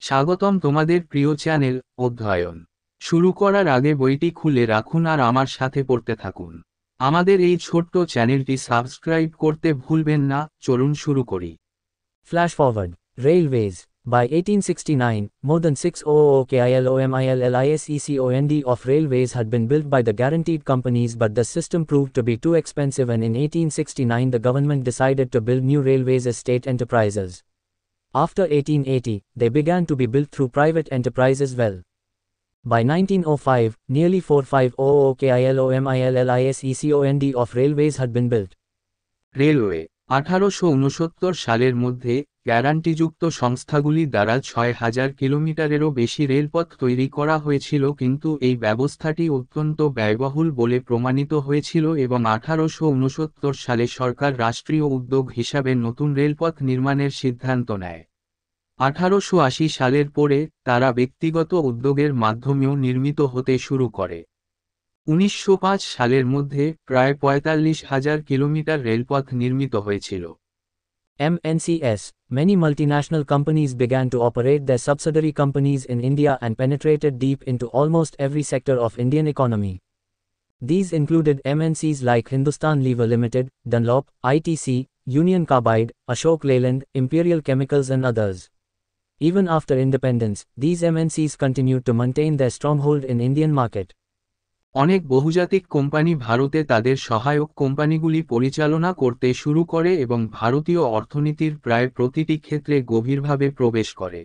স্বাগতম তোমাদের প্রিয় চ্যানেল অধ্যয়ন শুরু করার আগে বইটি খুলে রাখুন আর আমার সাথে পড়তে থাকুন। আমাদের এই ছোট্ট চ্যানেলটি সাবস্ক্রাইব করতে ভুলবেন না। চলুন শুরু করি। Flash forward. Railways. By 1869, more than 600 kilomillisecond of railways had been built by the guaranteed companies, but the system proved to be too expensive, and in 1869 the government decided to build new railways as state enterprises. After 1880, they began to be built through private enterprise as well. By 1905, nearly 4500 kilomillisecond of railways had been built. Railway 1869 সালের মধ্যে গ্যারান্টিযুক্ত সংস্থাগুলি দ্বারা 6000 কিলোমিটারেরও বেশি রেলপথ তৈরি করা হয়েছিল, কিন্তু এই ব্যবস্থাটি অত্যন্ত ব্যয়বহুল বলে প্রমাণিত হয়েছিল এবং 1869 সালে সরকার রাষ্ট্রীয় উদ্যোগ হিসাবে নতুন রেলপথ নির্মাণের সিদ্ধান্ত নেয়। 1880 সালের পরে তারা ব্যক্তিগত উদ্যোগের মাধ্যমেও নির্মিত হতে শুরু করে। 1905 সালের মধ্যে প্রায় 45,000 কিলোমিটার রেলপথ নির্মিত হয়েছিল। MNCs. Many multinational companies began to operate their subsidiary companies in India and penetrated deep into almost every sector of Indian economy. These included MNCs like Hindustan Lever Limited, Dunlop, ITC, Union Carbide, Ashok Leyland, Imperial Chemicals and others. Even after independence, these MNCs continued to maintain their stronghold in Indian market. অনেক বহুজাতিক company ভারতে তাদের সহায়ক কোম্পানিগুলি পরিচালনা করতে শুরু করে এবং ভারতীয় অর্থনীতির প্রায় প্রতিটি ক্ষেত্রে গভীরভাবে প্রবেশ করে।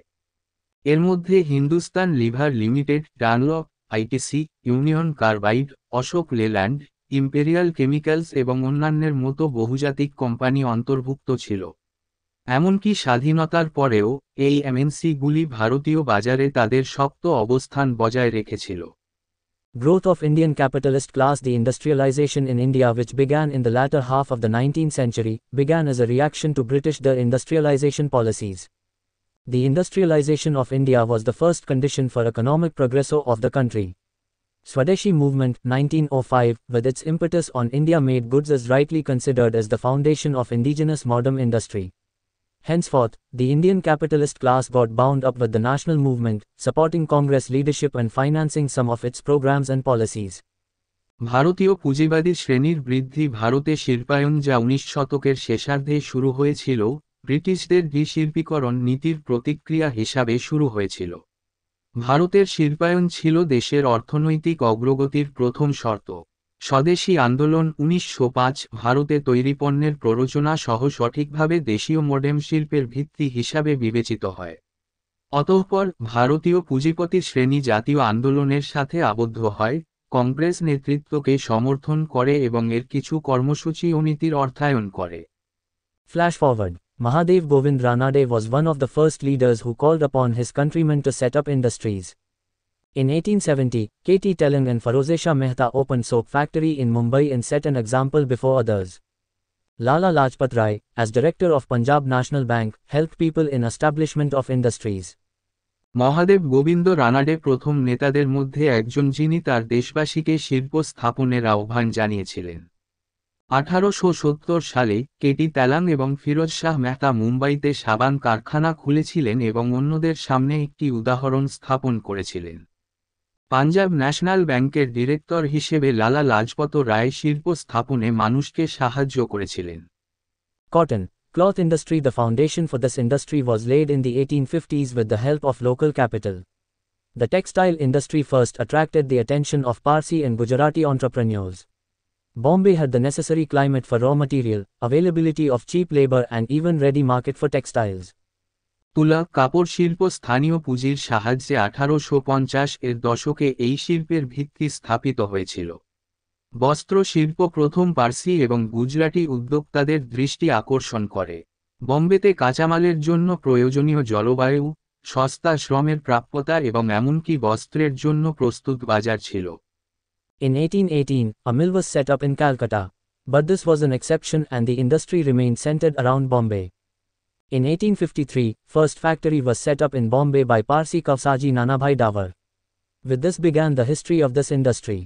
এর মধ্যে Hindustan Lever Limited, Dunlop, ITC, Union Carbide, Ashok Leyland, Imperial Chemicals এবং অন্যান্যের মতো বহুজাতিক কোম্পানি অন্তর্ভুক্ত ছিল। এমনকি স্বাধীনতার পরেও এই এমএনসিগুলি ভারতীয় বাজারে তাদের শক্ত অবস্থান বজায় রেখেছিল। Growth of Indian capitalist class. The industrialization in India, which began in the latter half of the 19th century, began as a reaction to British industrialization policies. The industrialization of India was the first condition for economic progress of the country. Swadeshi movement 1905, with its impetus on India made goods, is rightly considered as the foundation of indigenous modern industry. Henceforth, the Indian capitalist class got bound up with the national movement, supporting Congress leadership and financing some of its programs and policies. ভারতীয় পুঁজিবাদী শ্রেণীর বৃদ্ধি ভারতে শিল্পায়ন, যা 19 শতকের শেষার্ধে শুরু হয়েছিল, ব্রিটিশদের ডিশিল্পীকরণ নীতির প্রতিক্রিয়া হিসাবে শুরু হয়েছিল। ভারতের শিল্পায়ন ছিল দেশের অর্থনৈতিক অগ্রগতির প্রথম শর্ত। স্বদেশী আন্দোলন 1905 ভারতে তৈরি পণ্যের প্ররোচনা সহ সঠিকভাবে দেশীয় মডেম শিল্পের ভিত্তি হিসাবে বিবেচিত হয়। অতঃপর ভারতীয় পুঁজিপতি শ্রেণী জাতীয় আন্দোলনের সাথে আবদ্ধ হয়, কংগ্রেস নেতৃত্বকে সমর্থন করে এবং এর কিছু কর্মসূচি ও নীতির অর্থায়ন করে। Flash forward. Mahadev Govind Ranade was one of the first leaders who called upon his countrymen to set up industries. In 1870, K.T. Telang and Ferozesha Mehta opened soap factory in Mumbai and set an example before others. Lala Lajpat Rai, as director of Punjab National Bank, helped people in establishment of industries. Mahadev Govinda Ranade প্রথম নেতাদের মধ্যে একজন, যিনি তার দেশবাসীকে শিল্প স্থাপনের আহ্বান জানিয়েছিলেন। 1870 সালে কেটি তেলাং এবং ফিরোজ শাহ মেহতা মুম্বাইতে সাবান কারখানা খুলেছিলেন এবং অন্যদের সামনে একটি উদাহরণ স্থাপন করেছিলেন। পাঞ্জাব ন্যাশনাল ব্যাংকের ডিরেক্টর হিসেবে লালা লাজপত রায় শিল্প স্থাপনে মানুষকে সাহায্য করেছিলেন। Cotton, cloth industry. The foundation for this industry was laid in the 1850s with the help of local capital. The textile industry first attracted the attention of Parsi and Gujarati entrepreneurs. Bombay had the necessary climate for raw material, availability of cheap labor and even ready market for textiles. তুলা কাপড় শিল্প স্থানীয় পুঁজির সাহায্যে 1850 এর দশকে এই শিল্পের ভিত্তি স্থাপিত হয়েছিল। বস্ত্র শিল্প প্রথম পার্সি এবং গুজরাটি উদ্যোক্তাদের দৃষ্টি আকর্ষণ করে। বোম্বেতে কাঁচামালের জন্য প্রয়োজনীয় জলবায়ু, সস্তা শ্রমের প্রাপ্যতা এবং এমনকি বস্ত্রের জন্য প্রস্তুত বাজার ছিল। In 1818, a mill was set up in Calcutta. But this was an exception and the industry remained centered around Bombay. In 1853, first factory was set up in Bombay by Parsi Kavsaji Nanabhai Dawar. With this began the history of this industry.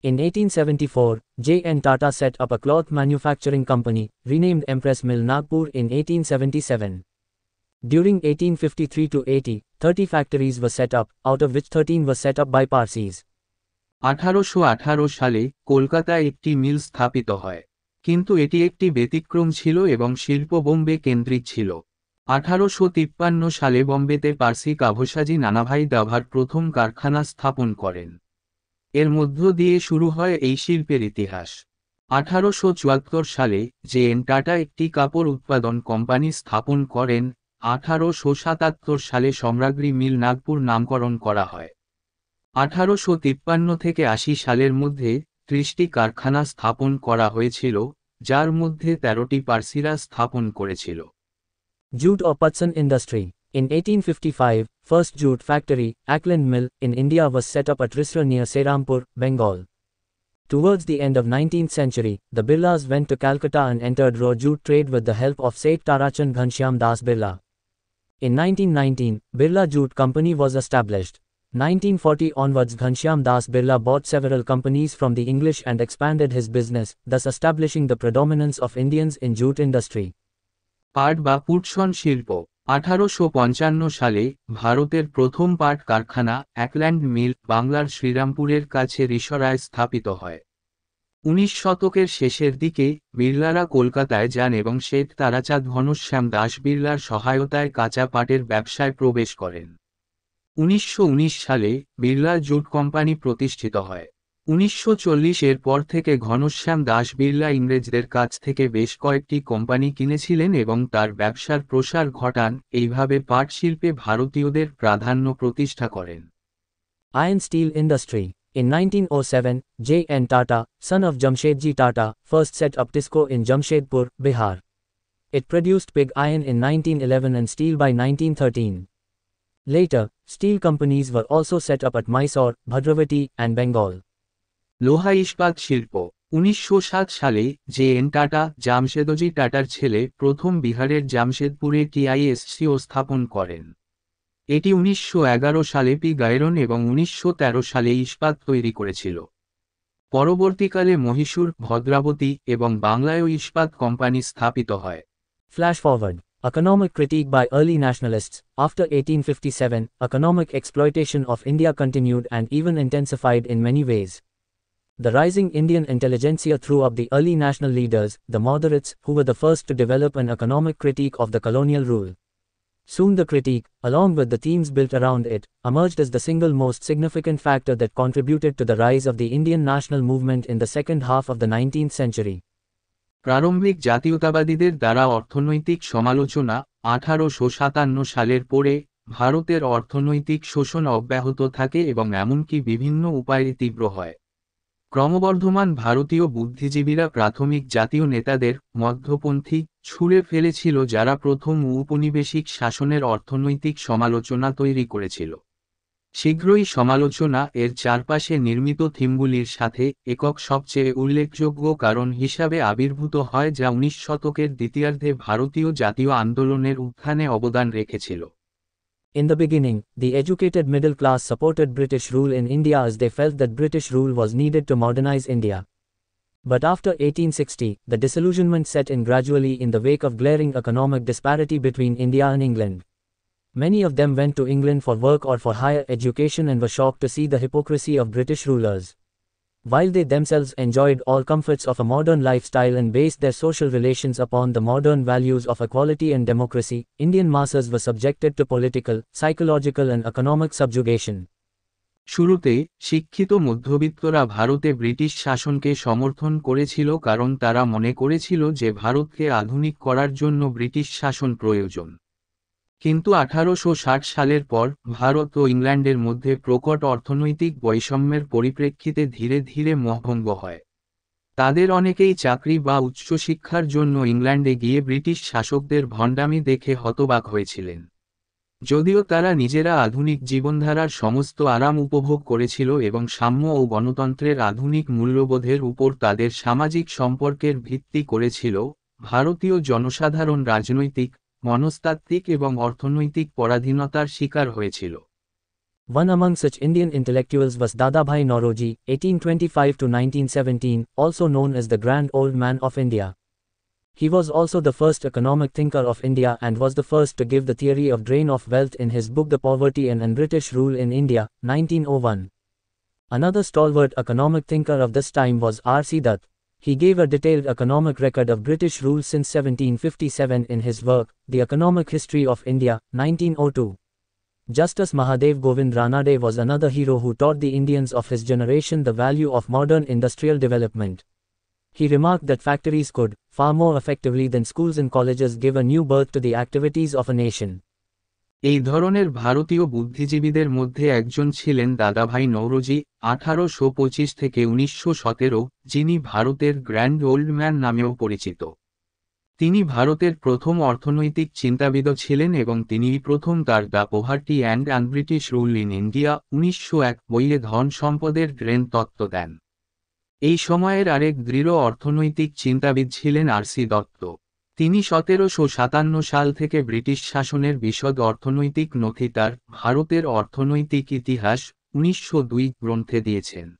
In 1874, J.N. Tata set up a cloth manufacturing company, renamed Empress Mill Nagpur in 1877. During 1853 to 80, 30 factories were set up, out of which 13 were set up by Parsis. 1818 সালে কলকাতায় একটি মিল স্থাপিত হয়, কিন্তু এটি একটি ব্যতিক্রম ছিল এবং শিল্প বোম্বে কেন্দ্রিক ছিল। 1853 সালে বোম্বেতে পার্সি কাভসাজি নানাভাই দাভার প্রথম কারখানা স্থাপন করেন। এর মধ্য দিয়ে শুরু হয় এই শিল্পের ইতিহাস। 1874 সালে জে.এন. টাটা একটি কাপড় উৎপাদন কোম্পানি স্থাপন করেন। 1877 সালে সম্রাগ্রী মিল নাগপুর নামকরণ করা হয়। 1853 থেকে 80 সালের মধ্যে 30টি কারখানা স্থাপন করা হয়েছিল, যার মধ্যে 13টি পার্সিরা স্থাপন করেছিল। Jute or Patsan industry. In 1855, first jute factory, Ackland Mill, in India was set up at Risra near Serampur, Bengal. Towards the end of 19th century, the Birlas went to Calcutta and entered raw jute trade with the help of Seth Tarachand Ghanshyam Das Birla. In 1919, Birla Jute Company was established. 1940 onwards Ghanshyam Das Birla bought several companies from the English and expanded his business, thus establishing the predominance of Indians in jute industry. পাট বা পুটসন শিল্প। 1855 সালে ভারতের প্রথম পাট কারখানা অ্যাকল্যান্ড মিল বাংলার শ্রীরামপুরের কাছে রিসরায় স্থাপিত হয়। 19 শতকের শেষের দিকে বিড়লারা কলকাতায় যান এবং শেঠ তারাচাঁদ ঘনশ্যাম দাস বিড়লার সহায়তায় কাঁচা পাটের ব্যবসায় প্রবেশ করেন। 1919 সালে বিড়লা জুট কোম্পানি প্রতিষ্ঠিত হয়। 1940 এর পর থেকে ঘনশ্যাম দাস বিড়লা ইংরেজদের কাছ থেকে বেশ কয়েকটি কোম্পানি কিনেছিলেন এবং তার ব্যবসার প্রসার ঘটান, এইভাবে পাট শিল্পে ভারতীয়দের প্রাধান্য প্রতিষ্ঠা করেন। Iron steel industry. In 1907, J.N. Tata, son of Jamshedji Tata, first set up TISCO in Jamshedpur, Bihar. It produced pig iron in 1911 and steel by 1913. Later, steel companies were also set up at Mysore, Bhadravati, and Bengal. লোহা ইস্পাত শিল্প। 1907 সালে জে.এন. Tata, Jamsetji টাটার ছেলে, প্রথম বিহারের জামশেদপুরে TISCO স্থাপন করেন। এটি 1911 সালে পিগ আয়রন এবং 1913 সালে ইস্পাত তৈরি করেছিল। পরবর্তীকালে মহীশূর, ভদ্রাবতী এবং বাংলায়ও ইস্পাত কোম্পানি স্থাপিত হয়। Flash forward. Economic critique by early nationalists. After 1857, economic exploitation of India continued and even intensified in many ways. The rising Indian intelligentsia threw up the early national leaders, the moderates, who were the first to develop an economic critique of the colonial rule. Soon the critique, along with the themes built around it, emerged as the single most significant factor that contributed to the rise of the Indian national movement in the second half of the 19th century. প্রারম্ভিক জাতীয়তাবাদীদের দ্বারা অর্থনৈতিক সমালোচনা। 1857 সালের পরে ভারতের অর্থনৈতিক শোষণ অব্যাহত থাকে এবং এমনকি বিভিন্ন উপায়ে তীব্র হয়। ক্রমবর্ধমান ভারতীয় বুদ্ধিজীবীরা প্রাথমিক জাতীয় নেতাদের মধ্যপন্থী ছুঁড়ে ফেলেছিল, যারা প্রথম উপনিবেশিক শাসনের অর্থনৈতিক সমালোচনা তৈরি করেছিল। শীঘ্রই সমালোচনা এর চারপাশে নির্মিত থিমগুলির সাথে একক সবচেয়ে উল্লেখযোগ্য কারণ হিসাবে আবির্ভূত হয়, যা 19 শতকের দ্বিতীয়ার্ধে ভারতীয় জাতীয় আন্দোলনের উত্থানে অবদান রেখেছিল। In the beginning, the educated middle class supported British rule in India as they felt that British rule was needed to modernize India. But after 1860, the disillusionment set in gradually in the wake of glaring economic disparity between India and England. Many of them went to England for work or for higher education and were shocked to see the hypocrisy of British rulers. While they themselves enjoyed all comforts of a modern lifestyle and based their social relations upon the modern values of equality and democracy, Indian masses were subjected to political, psychological and economic subjugation. শুরুতে শিক্ষিত মধ্যবিত্তরা ভারতে British শাসনকে সমর্থন করেছিল কারণ তারা মনে করেছিল যে ভারতকে আধুনিক করার জন্য ব্রিটিশ শাসন প্রয়োজন। কিন্তু 1860 সালের পর ভারত ও ইংল্যান্ডের মধ্যে প্রকট অর্থনৈতিক বৈষম্যের পরিপ্রেক্ষিতে ধীরে ধীরে মোহভঙ্গ হয়। তাদের অনেকেই চাকরি বা উচ্চশিক্ষার জন্য ইংল্যান্ডে গিয়ে ব্রিটিশ শাসকদের ভণ্ডামি দেখে হতবাক হয়েছিলেন। যদিও তারা নিজেরা আধুনিক জীবনধারার সমস্ত আরাম উপভোগ করেছিল এবং সাম্য ও গণতন্ত্রের আধুনিক মূল্যবোধের উপর তাদের সামাজিক সম্পর্কের ভিত্তি করেছিল, ভারতীয় জনসাধারণ রাজনৈতিক, মনস্তাত্ত্বিক এবং অর্থনৈতিক পরাধীনতার শিকার হয়েছিল। One among such Indian intellectuals was Dadabhai Naoroji, 1825 to 1917, also known as the Grand Old Man of India. He was also the first economic thinker of India and was the first to give the theory of drain of wealth in his book The Poverty and British Rule in India, 1901. Another stalwart economic thinker of this time was R.C. Dutt. He gave a detailed economic record of British rule since 1757 in his work, The Economic History of India, 1902. Justice Mahadev Govind Ranade was another hero who taught the Indians of his generation the value of modern industrial development. He remarked that factories could, far more effectively than schools and colleges, give a new birth to the activities of a nation. এই ধরনের ভারতীয় বুদ্ধিজীবীদের মধ্যে একজন ছিলেন দাদাভাই নওরোজি, 1825 থেকে 1917, যিনি ভারতের গ্র্যান্ড ওল্ড ম্যান নামেও পরিচিত। তিনি ভারতের প্রথম অর্থনৈতিক চিন্তাবিদ ছিলেন এবং তিনিই প্রথম তার the poverty and un-British rule in India, 1901 বইয়ে ধন সম্পদের ড্রেন তত্ত্ব দেন। এই সময়ের আরেক দৃঢ় অর্থনৈতিক চিন্তাবিদ ছিলেন আর.সি. দত্ত। তিনি 1757 সাল থেকে ব্রিটিশ শাসনের বিশদ অর্থনৈতিক নথি তার ভারতের অর্থনৈতিক ইতিহাস, 1902 গ্রন্থে দিয়েছেন।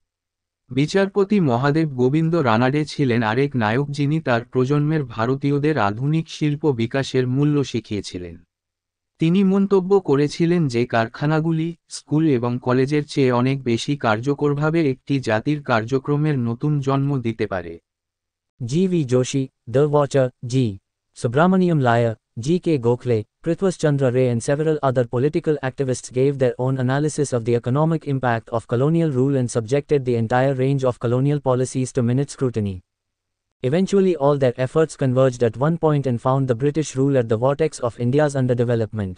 বিচারপতি মহাদেব গোবিন্দ রানাডে ছিলেন আরেক নায়ক যিনি তার প্রজন্মের ভারতীয়দের আধুনিক শিল্প বিকাশের মূল্য শিখিয়েছিলেন। তিনি মন্তব্য করেছিলেন যে কারখানাগুলি স্কুল এবং কলেজের চেয়ে অনেক বেশি কার্যকরভাবে একটি জাতির কার্যক্রমের নতুন জন্ম দিতে পারে। G.V. Joshi, The Watcher, G. Subramaniam Iyer, G.K. Gokhale, Prithvish Chandra Ray and several other political activists gave their own analysis of the economic impact of colonial rule and subjected the entire range of colonial policies to minute scrutiny. Eventually all their efforts converged at one point and found the British rule at the vortex of India's underdevelopment.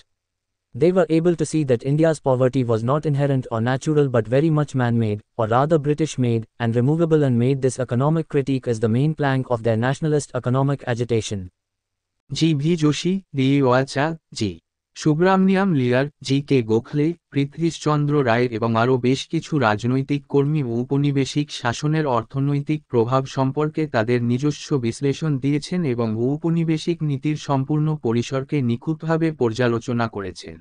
They were able to see that India's poverty was not inherent or natural but very much man-made, or rather British-made, and removable, and made this economic critique as the main plank of their nationalist economic agitation. G.V. Joshi, The Watcher, G. সুব্রামনিয়াম লিয়ার, জি.কে. গোখলে, পৃথ্বীশ চন্দ্র রায় এবং আরও বেশ কিছু রাজনৈতিক কর্মী ঔপনিবেশিক শাসনের অর্থনৈতিক প্রভাব সম্পর্কে তাদের নিজস্ব বিশ্লেষণ দিয়েছেন এবং ঔপনিবেশিক নীতির সম্পূর্ণ পরিসরকে নিখুঁতভাবে পর্যালোচনা করেছেন।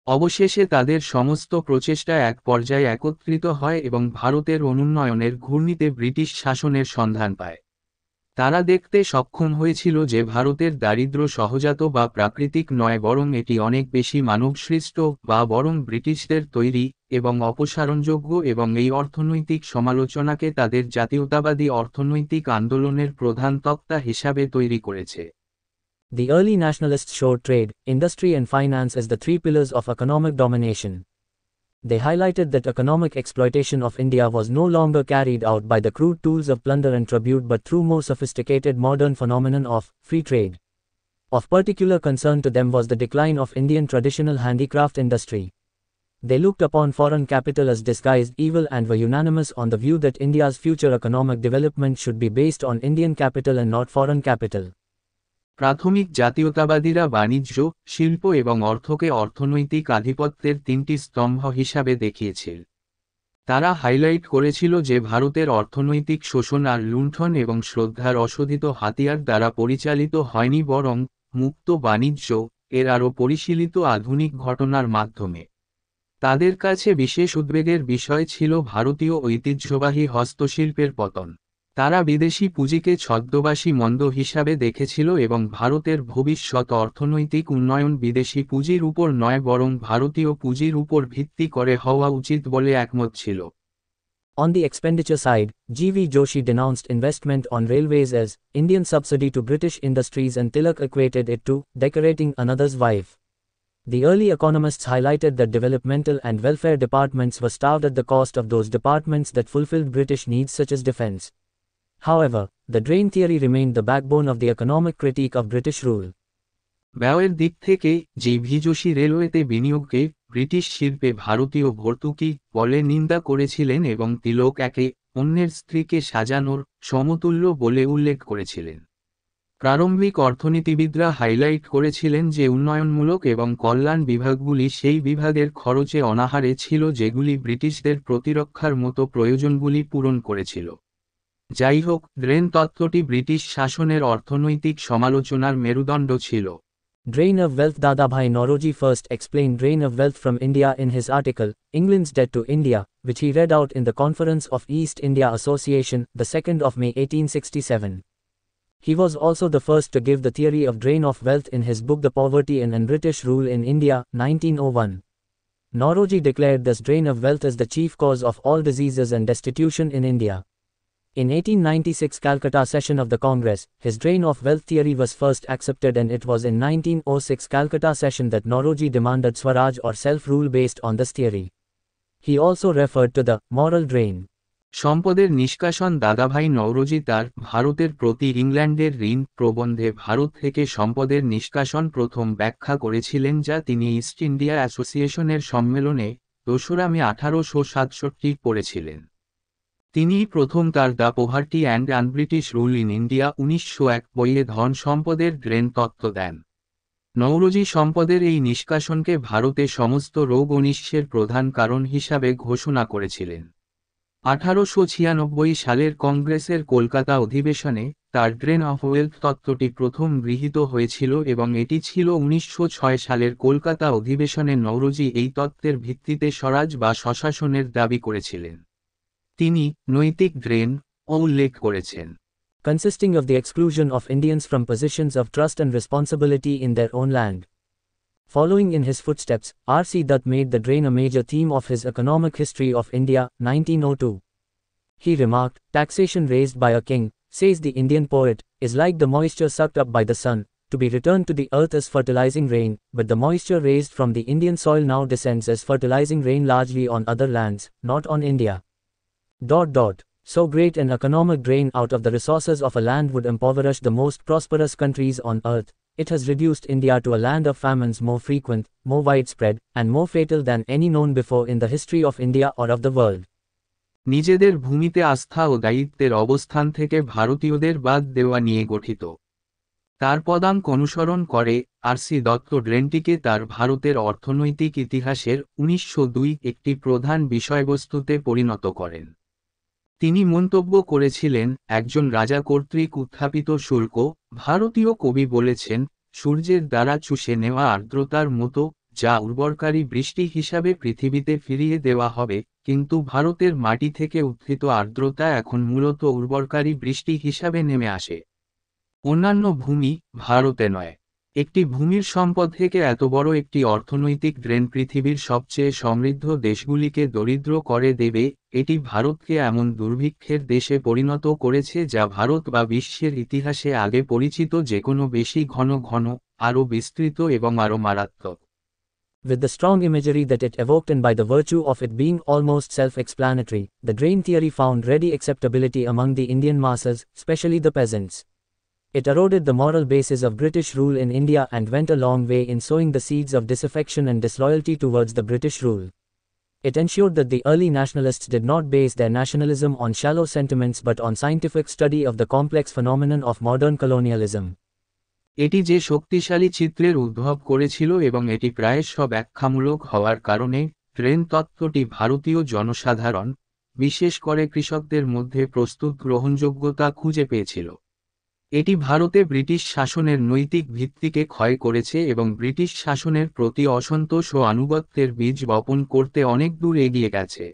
অবশেষে তাদের সমস্ত প্রচেষ্টা এক পর্যায়ে একত্রিত হয় এবং ভারতের অনুন্নয়নের ঘূর্ণিতে ব্রিটিশ শাসনের সন্ধান পায়। তারা দেখতে সক্ষম হয়েছিল যে ভারতের দারিদ্র্য সহজাত বা প্রাকৃতিক নয়, বরং এটি অনেক বেশি মানবসৃষ্ট, বা বরং ব্রিটিশদের তৈরি এবং অপসারণযোগ্য, এবং এই অর্থনৈতিক সমালোচনাকে তাদের জাতীয়তাবাদী অর্থনৈতিক আন্দোলনের প্রধান তক্তা হিসাবে তৈরি করেছে। The early nationalists showed trade, industry and finance as the three pillars of economic domination. They highlighted that economic exploitation of India was no longer carried out by the crude tools of plunder and tribute but through more sophisticated modern phenomenon of free trade. Of particular concern to them was the decline of Indian traditional handicraft industry. They looked upon foreign capital as disguised evil and were unanimous on the view that India's future economic development should be based on Indian capital and not foreign capital. প্রাথমিক জাতীয়তাবাদীরা বাণিজ্য, শিল্প এবং অর্থকে অর্থনৈতিক আধিপত্যের তিনটি স্তম্ভ হিসাবে দেখিয়েছিল। তারা হাইলাইট করেছিল যে ভারতের অর্থনৈতিক শোষণ আর লুণ্ঠন এবং শ্রদ্ধার অশোধিত হাতিয়ার দ্বারা পরিচালিত হয়নি, বরং মুক্ত বাণিজ্য এর আরও পরিশীলিত আধুনিক ঘটনার মাধ্যমে। তাদের কাছে বিশেষ উদ্বেগের বিষয় ছিল ভারতীয় ঐতিহ্যবাহী হস্তশিল্পের পতন। তারা বিদেশি পুঁজিকে ছদ্মবেশী মন্দ হিসাবে দেখেছিল এবং ভারতের ভবিষ্যৎ অর্থনৈতিক উন্নয়ন বিদেশি পুঁজির উপর নয় বরং ভারতীয় পুঁজির উপর ভিত্তি করে হওয়া উচিত বলে একমত ছিল। On the expenditure side, G.V. Joshi denounced investment on railways as Indian subsidy to British industries and Tilak equated it to decorating another's wife. The early economists highlighted that developmental and welfare departments were starved at the cost of those departments that fulfilled British needs such as defense. However, the drain theory remained the backbone of the economic critique of British rule. ব্যয়ের দিক থেকে জি.ভি. Joshi রেলওয়েতে বিনিয়োগকে British শিল্পে ভারতীয় ভর্তুকি বলে নিন্দা করেছিলেন এবং তিলক একে অন্যের স্ত্রীকে সাজানোর সমতুল্য বলে উল্লেখ করেছিলেন। প্রারম্ভিক অর্থনীতিবিদরা হাইলাইট করেছিলেন যে উন্নয়নমূলক এবং কল্যাণ বিভাগগুলি সেই বিভাগের খরচে অনাহারে ছিল যেগুলি ব্রিটিশদের প্রতিরক্ষার মতো প্রয়োজনগুলি পূরণ করেছিল। যাই হোক, ড্রেন তত্ত্বটি ব্রিটিশ শাসনের অর্থনৈতিক সমালোচনার মেরুদণ্ড ছিল। Drain of wealth. Dadabhai Naoroji first explained drain of wealth from India in his article, England's Debt to India, which he read out in the Conference of East India Association, the 2nd of May 1867. He was also the first to give the theory of drain of wealth in his book The Poverty and British Rule in India, 1901. Nauroji declared this drain of wealth as the chief cause of all diseases and destitution in India. In 1896 Calcutta session of the Congress, his drain of wealth theory was first accepted, and it was in 1906 Calcutta session that Nauroji demanded Swaraj or self-rule based on this theory. He also referred to the moral drain. সম্পদের নিষ্কাশন দাদাভাই নওরোজি তার ভারতের প্রতি ইংল্যান্ডের ঋণ প্রবন্ধে ভারত থেকে সম্পদের নিষ্কাশন প্রথম ব্যাখ্যা করেছিলেন, যা তিনি ইস্ট ইন্ডিয়া অ্যাসোসিয়েশনের সম্মেলনে 2 মে 1867 পড়েছিলেন। তিনিই প্রথম তার the poverty and un-British rule in India 1901 বইয়ে ধন সম্পদের ড্রেন তত্ত্ব দেন। নওরোজি সম্পদের এই নিষ্কাশনকে ভারতে সমস্ত রোগ অনিষ্টের প্রধান কারণ হিসাবে ঘোষণা করেছিলেন। 1896 সালের কংগ্রেসের কলকাতা অধিবেশনে তার ড্রেন অফ ওয়েলথ তত্ত্বটি প্রথম গৃহীত হয়েছিল এবং এটি ছিল 1906 সালের কলকাতা অধিবেশনে নওরোজি এই তত্ত্বের ভিত্তিতে স্বরাজ বা স্বশাসনের দাবি করেছিলেন। তিনি নৈতিক ড্রেন উল্লেখ করেছেন, consisting of the exclusion of Indians from positions of trust and responsibility in their own land. Following in his footsteps, R.C. Dutt made the drain a major theme of his Economic History of India, 1902. He remarked, "Taxation raised by a king, says the Indian poet, is like the moisture sucked up by the sun, to be returned to the earth as fertilizing rain, but the moisture raised from the Indian soil now descends as fertilizing rain largely on other lands, not on India." So great an economic drain out of the resources of a land would impoverish the most prosperous countries on earth. It has reduced India to a land of famines more frequent, more widespread, and more fatal than any known before in the history of India or of the world. নিজেদের ভূমিতে আস্থা ও দায়িত্বের অবস্থান থেকে ভারতীয়দের বাদ দেওয়া নিয়ে গঠিত। তার পদাঙ্ক অনুসরণ করে আর.সি. দত্ত ড্রেনটিকে তার ভারতের অর্থনৈতিক ইতিহাসের 1902 একটি প্রধান বিষয়বস্তুতে পরিণত করেন। তিনি মন্তব্য করেছিলেন, একজন রাজা কর্তৃক উত্থাপিত শুল্ক, ভারতীয় কবি বলেছেন, সূর্যের দ্বারা চুষে নেওয়া আর্দ্রতার মতো, যা উর্বরকারী বৃষ্টি হিসাবে পৃথিবীতে ফিরিয়ে দেওয়া হবে, কিন্তু ভারতের মাটি থেকে উত্থিত আর্দ্রতা এখন মূলত উর্বরকারী বৃষ্টি হিসাবে নেমে আসে। অন্যান্য ভূমি ভারতে নয়। একটি ভূমির সম্পদ থেকে এত বড় একটি অর্থনৈতিক ড্রেন পৃথিবীর সবচেয়ে সমৃদ্ধ দেশগুলিকে দরিদ্র করে দেবে। এটি ভারতকে এমন দুর্ভিক্ষের দেশে পরিণত করেছে যা ভারত বা বিশ্বের ইতিহাসে আগে পরিচিত যেকোনো বেশি ঘন ঘন, আরও বিস্তৃত এবং আরও মারাত্মক। With the strong imagery that it evoked and by the virtue of it being almost self-explanatory, the drain theory found ready acceptability among the Indian masses, especially the peasants. It eroded the moral basis of British rule in India and went a long way in sowing the seeds of disaffection and disloyalty towards the British rule. It ensured that the early nationalists did not base their nationalism on shallow sentiments but on scientific study of the complex phenomenon of modern colonialism. এটি যে শক্তিশালী চিত্রের উদ্ভব করেছিল এবং এটি প্রায়শ ব্যাখ্যামূলক হওয়ার কারণে ড্রেন তত্ত্বটি ভারতীয় জনসাধারণ, বিশেষ করে কৃষকদের মধ্যে প্রস্তুত গ্রহণযোগ্যতা খুঁজে পেয়েছিল। এটি ভারতে ব্রিটিশ শাসনের নৈতিক ভিত্তিকে ক্ষয় করেছে এবং ব্রিটিশ শাসনের প্রতি অসন্তোষ ও আনুগত্যের বীজ বপন করতে অনেক দূর এগিয়ে গেছে।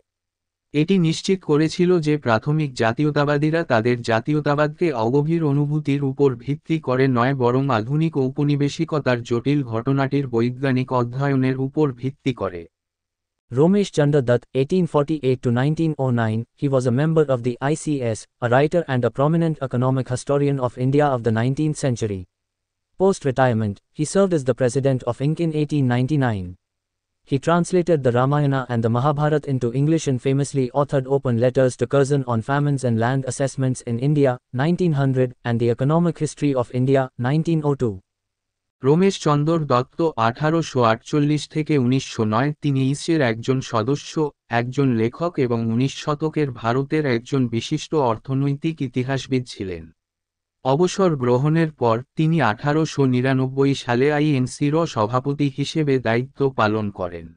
এটি নিশ্চিত করেছিল যে প্রাথমিক জাতীয়তাবাদীরা তাদের জাতীয়তাবাদকে অগভীর অনুভূতির উপর ভিত্তি করে নয়, বরং আধুনিক ঔপনিবেশিকতার জটিল ঘটনাটির বৈজ্ঞানিক অধ্যয়নের উপর ভিত্তি করে। Romesh Chandra Dutt, 1848 to 1909, he was a member of the ICS, a writer and a prominent economic historian of India of the 19th century. Post-retirement, he served as the president of INC in 1899. He translated the Ramayana and the Mahabharata into English and famously authored Open Letters to Curzon on Famines and Land Assessments in India, 1900, and the Economic History of India, 1902. Ramesh Chandra Dutta 1848 থেকে 1909 তিনি ইসের একজন সদস্য, একজন লেখক এবং 19 শতকের ভারতের একজন বিশিষ্ট অর্থনৈতিক ইতিহাসবিদ ছিলেন। অবসর গ্রহণের পর তিনি 1899 সালে আইএনসির সভাপতি হিসেবে দায়িত্ব পালন করেন।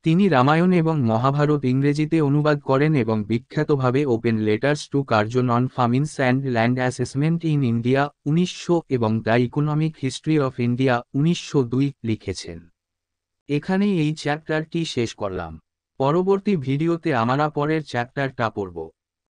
তিনি রামায়ণ এবং মহাভারত ইংরেজিতে অনুবাদ করেন এবং বিখ্যাতভাবে open letters to Curzon on famines and land assessment in India 1900 এবং the economic history of India 1902 লিখেছেন। এখানেই এই চ্যাপ্টারটি শেষ করলাম। পরবর্তী ভিডিওতে আমরা পরের চ্যাপ্টারটা পড়ব।